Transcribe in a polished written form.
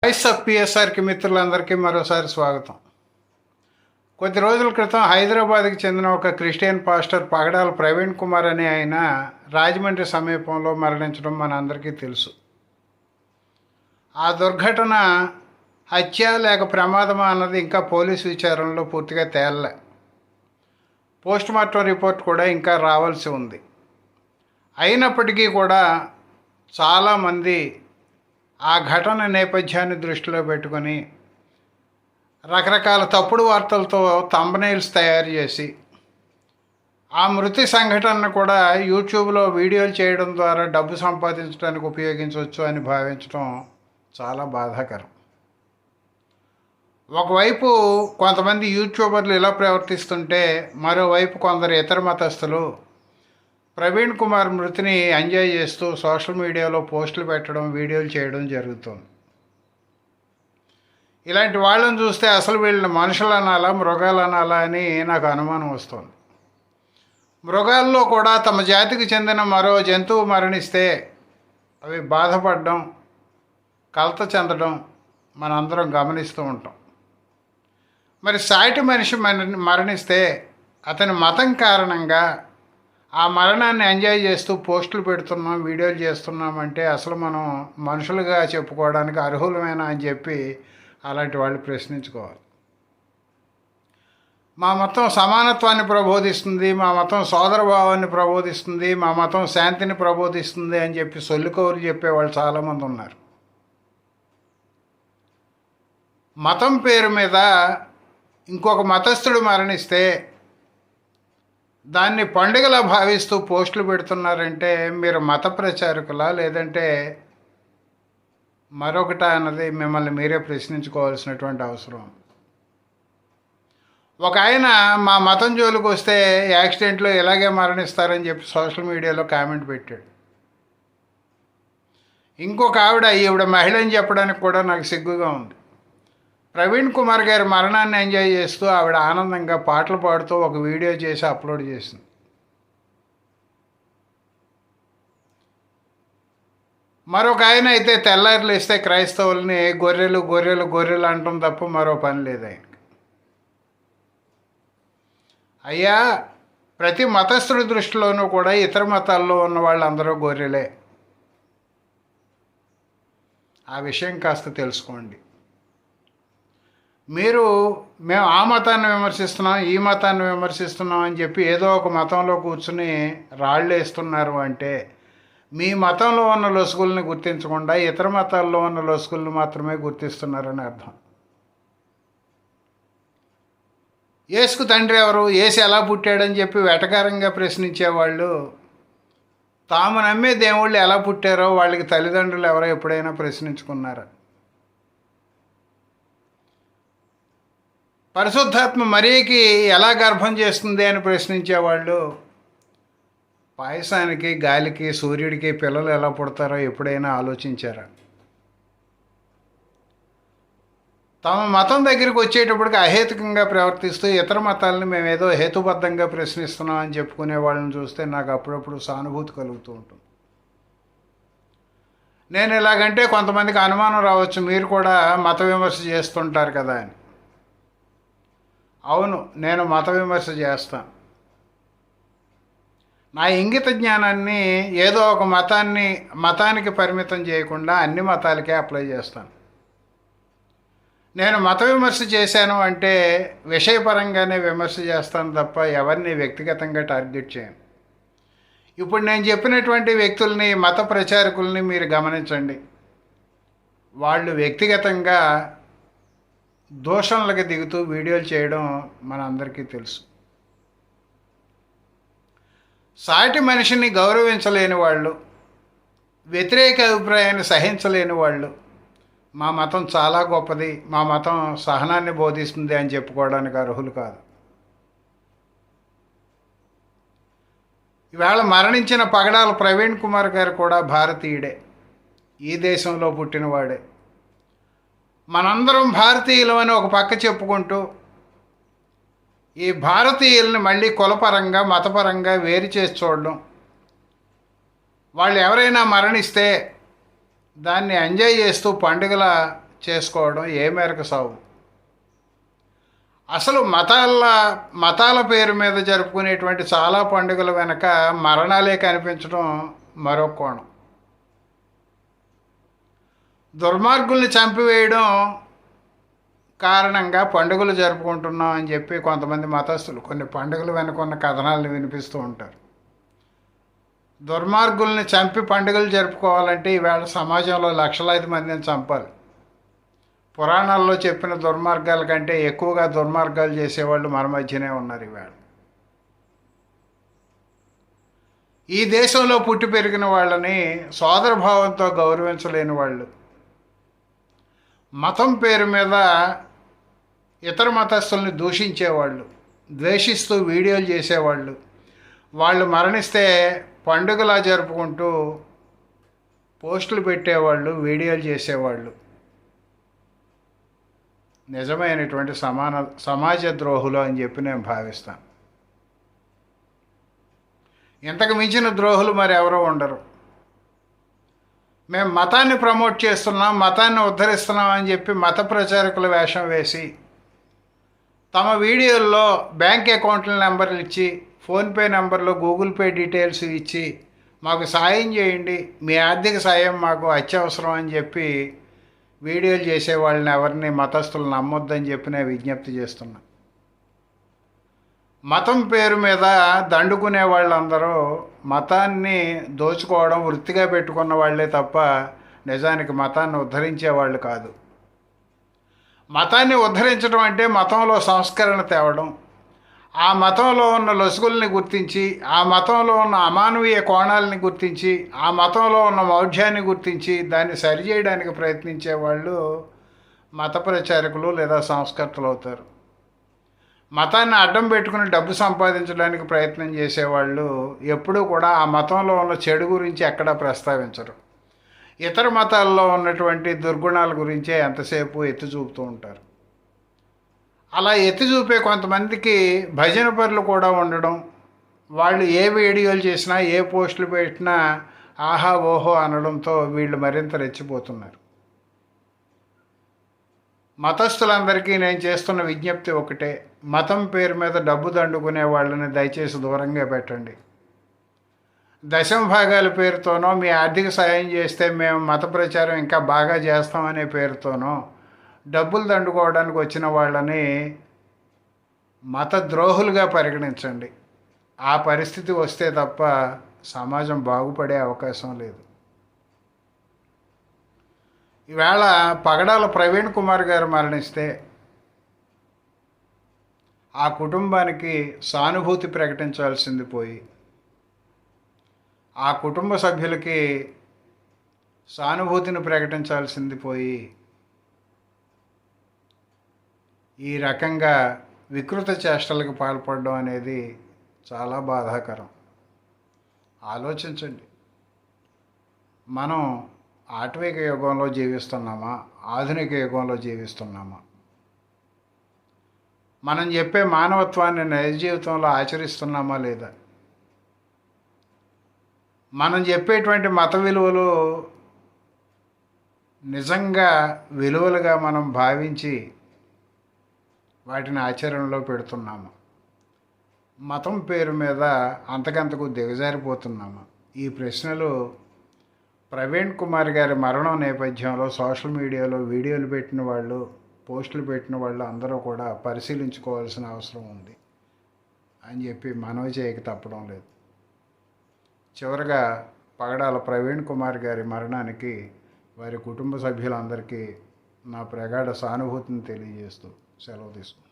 Voice of పిఎస్ఆర్కి మిత్రులందరికీ మరోసారి స్వాగతం. కొద్ది రోజుల క్రితం హైదరాబాద్కి చెందిన ఒక క్రిస్టియన్ పాస్టర్ పగడాల ప్రవీణ్ కుమార్ అనే ఆయన రాజమండ్రి సమీపంలో మరణించడం మనందరికీ తెలుసు. ఆ దుర్ఘటన హత్య లేక ప్రమాదమా అన్నది ఇంకా పోలీసు విచారణలో పూర్తిగా తేలలే. పోస్ట్మార్టం రిపోర్ట్ కూడా ఇంకా రావాల్సి ఉంది. అయినప్పటికీ కూడా చాలామంది ఆ ఘటన నేపథ్యాన్ని దృష్టిలో పెట్టుకొని రకరకాల తప్పుడు వార్తలతో థంబ్నెయిల్స్ తయారు చేసి ఆ మృతి సంఘటనను కూడా యూట్యూబ్లో వీడియోలు చేయడం ద్వారా డబ్బు సంపాదించడానికి ఉపయోగించవచ్చు అని భావించడం చాలా బాధాకరం. ఒకవైపు కొంతమంది యూట్యూబర్లు ఇలా ప్రవర్తిస్తుంటే మరోవైపు కొందరు ఇతర మతస్థులు ప్రవీణ్ కుమార్ మృతిని ఎంజాయ్ చేస్తూ సోషల్ మీడియాలో పోస్టులు పెట్టడం, వీడియోలు చేయడం జరుగుతుంది. ఇలాంటి వాళ్ళని చూస్తే అసలు వీళ్ళని మనుషులు అనాలా, మృగాలు అనాలా అని నాకు అనుమానం వస్తుంది. మృగాల్లో కూడా తమ జాతికి చెందిన మరో జంతువు మరణిస్తే అవి బాధపడడం, కలత చెందడం మనందరం గమనిస్తూ ఉంటాం. మరి సాటి మనిషి మరణిస్తే అతని మతం కారణంగా ఆ మరణాన్ని ఎంజాయ్ చేస్తూ పోస్టులు పెడుతున్నాం, వీడియోలు చేస్తున్నామంటే అసలు మనం మనుషులుగా చెప్పుకోవడానికి అర్హులమేనా అని చెప్పి అలాంటి వాళ్ళు ప్రశ్నించుకోవాలి. మా మతం సమానత్వాన్ని ప్రబోధిస్తుంది, మా మతం సోదరభావాన్ని ప్రబోధిస్తుంది, మా మతం శాంతిని ప్రబోధిస్తుంది అని చెప్పి సొల్లుకౌరు చెప్పేవాళ్ళు చాలామంది ఉన్నారు. మతం పేరు మీద ఇంకొక మతస్థుడు మరణిస్తే దాన్ని పండుగలా భావిస్తూ పోస్టులు పెడుతున్నారంటే మీరు మత ప్రచారకులా లేదంటే మరొకట అన్నది మిమ్మల్ని మీరే ప్రశ్నించుకోవాల్సినటువంటి అవసరం. ఒక ఆయన మా మతం జోలికి వస్తే యాక్సిడెంట్లో ఇలాగే మరణిస్తారని చెప్పి సోషల్ మీడియాలో కామెంట్ పెట్టాడు. ఇంకొక ఈవిడ మహిళ అని చెప్పడానికి కూడా నాకు సిగ్గుగా ఉంది. ప్రవీణ్ కుమార్ గారి మరణాన్ని ఎంజాయ్ చేస్తూ ఆవిడ ఆనందంగా పాటలు పాడుతూ ఒక వీడియో చేసి అప్లోడ్ చేసింది. మరొక ఆయన అయితే తెల్లారులు ఇస్తే క్రైస్తవుల్ని గొర్రెలు గొర్రెలు గొర్రెలు అంటాం తప్ప మరో పని లేదు ఆయనకి. అయ్యా, ప్రతి మతస్థుడి దృష్టిలోనూ కూడా ఇతర మతాల్లో ఉన్న వాళ్ళందరూ గొర్రెలే. ఆ విషయం కాస్త తెలుసుకోండి. మేము ఆ మతాన్ని విమర్శిస్తున్నాం, ఈ మతాన్ని విమర్శిస్తున్నాం అని చెప్పి ఏదో ఒక మతంలో కూర్చుని రాళ్ళు వేస్తున్నారు అంటే మీ మతంలో ఉన్న లొసుగుల్ని గుర్తించకుండా ఇతర మతాల్లో ఉన్న లొసుగుల్ని మాత్రమే గుర్తిస్తున్నారని అర్థం. యేసుకు తండ్రి ఎవరు, యేసు ఎలా పుట్టాడని చెప్పి వెటకారంగా ప్రశ్నించేవాళ్ళు తాము నమ్మే దేవుళ్ళు ఎలా పుట్టారో వాళ్ళకి తల్లిదండ్రులు ఎవరో ఎప్పుడైనా ప్రశ్నించుకున్నారా? పరిశుద్ధాత్మ మరియకి ఎలా గర్భం చేస్తుంది అని ప్రశ్నించేవాళ్ళు పాయసానికి, గాలికి, సూర్యుడికి పిల్లలు ఎలా పుడతారో ఎప్పుడైనా ఆలోచించారా? తమ మతం దగ్గరికి వచ్చేటప్పటికి అహేతుకంగా ప్రవర్తిస్తూ ఇతర మతాలని మేమేదో హేతుబద్ధంగా ప్రశ్నిస్తున్నాం అని చెప్పుకునే వాళ్ళని చూస్తే నాకు అప్పుడప్పుడు సానుభూతి కలుగుతూ ఉంటుంది. నేను ఇలాగంటే కొంతమందికి అనుమానం రావచ్చు, మీరు కూడా మత విమర్శ చేస్తుంటారు కదా అని. అవును, నేను మత విమర్శ చేస్తాను. నా ఇంగిత జ్ఞానాన్ని ఏదో ఒక మతానికి పరిమితం చేయకుండా అన్ని మతాలకే అప్లై చేస్తాను. నేను మత విమర్శ చేశాను అంటే విషయపరంగానే విమర్శ చేస్తాను తప్ప ఎవరిని వ్యక్తిగతంగా టార్గెట్ చేయను. ఇప్పుడు నేను చెప్పినటువంటి వ్యక్తుల్ని, మత ప్రచారకుల్ని మీరు గమనించండి. వాళ్ళు వ్యక్తిగతంగా దూషణలకు దిగుతూ వీడియోలు చేయడం మనందరికీ తెలుసు. సాటి మనిషిని గౌరవించలేని వాళ్ళు, వ్యతిరేక అభిప్రాయాన్ని సహించలేని వాళ్ళు మా మతం చాలా గొప్పది, మా మతం సహనాన్ని బోధిస్తుంది అని చెప్పుకోవడానికి అర్హులు కాదు. ఈవేళ మరణించిన పగడాల ప్రవీణ్ కుమార్ గారు కూడా భారతీయుడే, ఈ దేశంలో పుట్టినవాడే. మనందరం భారతీయులు అని ఒక పక్క చెప్పుకుంటూ ఈ భారతీయుల్ని మళ్ళీ కులపరంగా, మతపరంగా వేరు చేసి చూడడం, వాళ్ళు ఎవరైనా మరణిస్తే దాన్ని ఎంజాయ్ చేస్తూ పండుగల చేసుకోవడం ఏ మేరకు సాగు? అసలు మతాల పేరు మీద జరుపుకునేటువంటి చాలా పండుగల వెనక మరణాలే కనిపించడం మరో కోణం. దుర్మార్గుల్ని చంపివేయడం కారణంగా పండుగలు జరుపుకుంటున్నాం అని చెప్పి కొంతమంది మతస్థులు కొన్ని పండుగలు వెనుకున్న కథనాలను వినిపిస్తూ ఉంటారు. దుర్మార్గుల్ని చంపి పండుగలు జరుపుకోవాలంటే ఈవేళ సమాజంలో లక్షలాది మందిని చంపాలి. పురాణాల్లో చెప్పిన దుర్మార్గాల కంటే ఎక్కువగా దుర్మార్గాలు చేసేవాళ్ళు మన మధ్యనే ఉన్నారు ఈవేళ. ఈ దేశంలో పుట్టి పెరిగిన వాళ్ళని సోదరభావంతో గౌరవించలేని వాళ్ళు, మతం పేరు మీద ఇతర మతస్థుల్ని దూషించేవాళ్ళు, ద్వేషిస్తూ వీడియోలు చేసేవాళ్ళు, వాళ్ళు మరణిస్తే పండుగలా జరుపుకుంటూ పోస్టులు పెట్టేవాళ్ళు, వీడియోలు చేసేవాళ్ళు నిజమైనటువంటి సమాజ ద్రోహులు అని చెప్పి నేను భావిస్తాను. ఇంతకు మించిన ద్రోహులు మరి ఎవరో ఉండరు. మేము మతాన్ని ప్రమోట్ చేస్తున్నాం, మతాన్ని ఉద్ధరిస్తున్నాం అని చెప్పి మత ప్రచారకుల వేషం వేసి తమ వీడియోల్లో బ్యాంక్ అకౌంట్ల నెంబర్లు ఇచ్చి, ఫోన్పే నెంబర్లు, గూగుల్ పే డీటెయిల్స్ ఇచ్చి మాకు సాయం చేయండి, మీ ఆర్థిక సాయం మాకు అత్యవసరం అని చెప్పి వీడియోలు చేసే వాళ్ళని ఎవరిని మతస్థులు నమ్మొద్దని చెప్పి నేను విజ్ఞప్తి చేస్తున్నా. మతం పేరు మీద దండుకునే వాళ్ళందరూ మతాన్ని దోచుకోవడం వృత్తిగా పెట్టుకున్న వాళ్ళే తప్ప నిజానికి మతాన్ని ఉద్ధరించే వాళ్ళు కాదు. మతాన్ని ఉద్ధరించడం అంటే మతంలో సంస్కరణ తేవడం, ఆ మతంలో ఉన్న లొసుగుల్ని గుర్తించి, ఆ మతంలో ఉన్న అమానవీయ కోణాలని గుర్తించి, ఆ మతంలో ఉన్న మౌఢ్యాన్ని గుర్తించి దాన్ని సరిచేయడానికి ప్రయత్నించే వాళ్ళు మత ప్రచారకులు లేదా సంస్కర్తలు అవుతారు. మతాన్ని అడ్డం పెట్టుకుని డబ్బు సంపాదించడానికి ప్రయత్నం చేసేవాళ్ళు ఎప్పుడూ కూడా ఆ మతంలో ఉన్న చెడు గురించి ఎక్కడా ప్రస్తావించరు. ఇతర మతాల్లో ఉన్నటువంటి దుర్గుణాల గురించే ఎంతసేపు ఎత్తి చూపుతూ ఉంటారు. అలా ఎత్తి చూపే కొంతమందికి భజన పరులు కూడా ఉండడం, వాళ్ళు ఏ వీడియోలు చేసినా ఏ పోస్టులు పెట్టినా ఆహా ఓహో అనడంతో వీళ్ళు మరింత రెచ్చిపోతున్నారు. మతస్థులందరికీ నేను చేస్తున్న విజ్ఞప్తి ఒకటే, మతం పేరు మీద డబ్బు దండుకునే వాళ్ళని దయచేసి దూరంగా పెట్టండి. దశమ భాగాల పేరుతోనో, మీ ఆర్థిక సాయం చేస్తే మేము మత ప్రచారం ఇంకా బాగా చేస్తామనే పేరుతోనో డబ్బులు దండుకోవడానికి వచ్చిన వాళ్ళని మత ద్రోహులుగా పరిగణించండి. ఆ పరిస్థితి వస్తే తప్ప సమాజం బాగుపడే అవకాశం లేదు. ఈవేళ పగడాల ప్రవీణ్ కుమార్ గారు మరణిస్తే ఆ కుటుంబానికి సానుభూతి ప్రకటించాల్సింది పోయి, ఆ కుటుంబ సభ్యులకి సానుభూతిని ప్రకటించాల్సింది పోయి ఈ రకంగా వికృత చేష్టలకు పాల్పడడం అనేది చాలా బాధాకరం. ఆలోచించండి, మనం ఆటవిక యుగంలో జీవిస్తున్నామా, ఆధునిక యుగంలో జీవిస్తున్నామా? మనం చెప్పే మానవత్వాన్ని నిజ జీవితంలో ఆచరిస్తున్నామా లేదా? మనం చెప్పేటువంటి మత విలువలు నిజంగా విలువలుగా మనం భావించి వాటిని ఆచరణలో పెడుతున్నాము? మతం పేరు మీద అంతకంతకు దిగజారిపోతున్నాము? ఈ ప్రశ్నలు ప్రవీణ్ కుమార్ గారి మరణం నేపథ్యంలో సోషల్ మీడియాలో వీడియోలు పెట్టిన వాళ్ళు, పోస్టులు పెట్టిన వాళ్ళు అందరూ కూడా పరిశీలించుకోవాల్సిన అవసరం ఉంది అని చెప్పి మనవి చేయక తప్పడం లేదు. చివరగా పగడాల ప్రవీణ్ కుమార్ గారి మరణానికి వారి కుటుంబ సభ్యులందరికీ నా ప్రగాఢ సానుభూతిని తెలియజేస్తూ సెలవు తీసుకుంటాను.